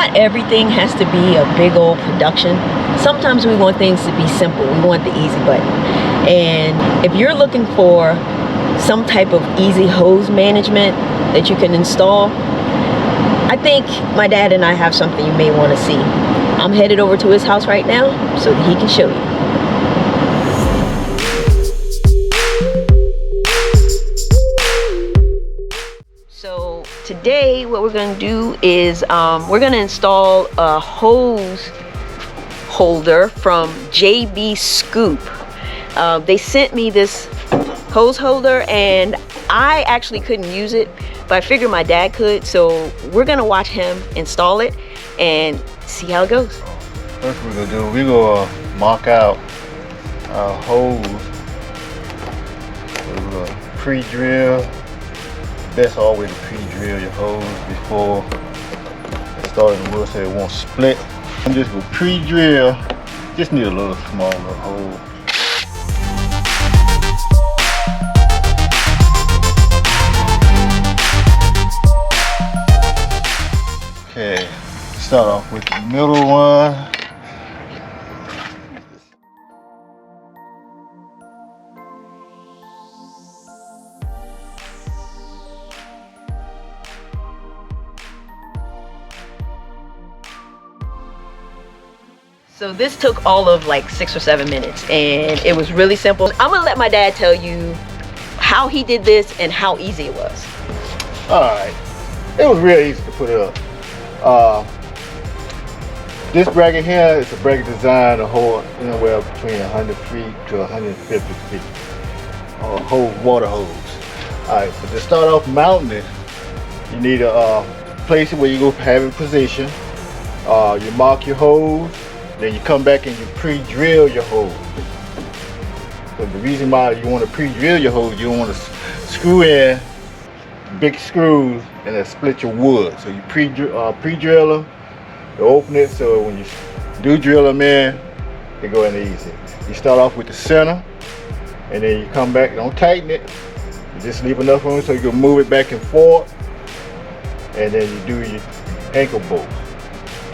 not everything has to be a big old production. Sometimes we want things to be simple. We want the easy button. And if you're looking for some type of easy hose management that you can install, I think my dad and I have something you may want to see. I'm headed over to his house right now so that he can show you. So today what we're going to do is we're going to install a hose holder from 𝑗𝐵𝒐𝒂𝒏. They sent me this hose holder and I actually couldn't use it, but I figured my dad could, so we're gonna watch him install it and see how it goes. First we're gonna do, we're gonna mark out our hose. We're gonna pre-drill. Best always to pre-drill your hose before starting the wood so it won't split. I'm just gonna pre-drill. Just need a little small little hole. Okay, start off with the middle one. So this took all of like 6 or 7 minutes and it was really simple. I'm gonna let my dad tell you how he did this and how easy it was. Alright, it was real easy to put it up. This bracket here is a bracket designed to hold anywhere between 100 feet to 150 feet. A whole water hose. Alright, but to start off mounting it, you need a place where you go have it position. You mark your hose, then you come back and you pre-drill your hose. So the reason why you want to pre-drill your hose, you don't want to screw in big screws and then split your wood. So you pre-drill them, you open it so when you do drill them in, they go in easy. You start off with the center and then you come back, don't tighten it, you just leave enough room so you can move it back and forth, and then you do your ankle bolt.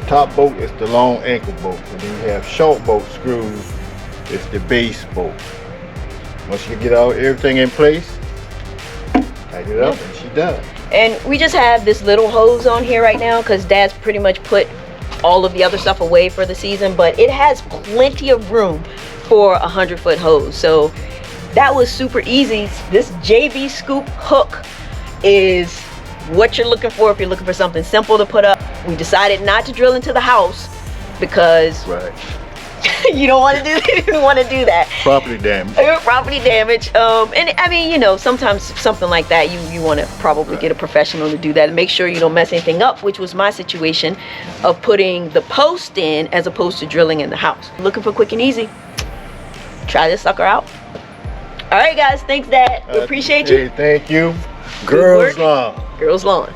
Top bolt is the long ankle bolt, and then you have short bolt screws, it's the base bolt. Once you get everything in place, tighten it up and she's done. And we just have this little hose on here right now because Dad's pretty much put all of the other stuff away for the season, but it has plenty of room for a 100-foot hose. So that was super easy. This 𝑗𝐵𝒐𝒂𝒏 hook is what you're looking for if you're looking for something simple to put up. We decided not to drill into the house because you don't want to do that. Property damage. Property damage. And I mean, you know, sometimes something like that, you want to probably get a professional to do that and make sure you don't mess anything up, which was my situation of putting the post in as opposed to drilling in the house. Looking for quick and easy. Try this sucker out. All right, guys. Thanks, Dad. We appreciate you. Thank you. GirLzLawn. GirLzLawn.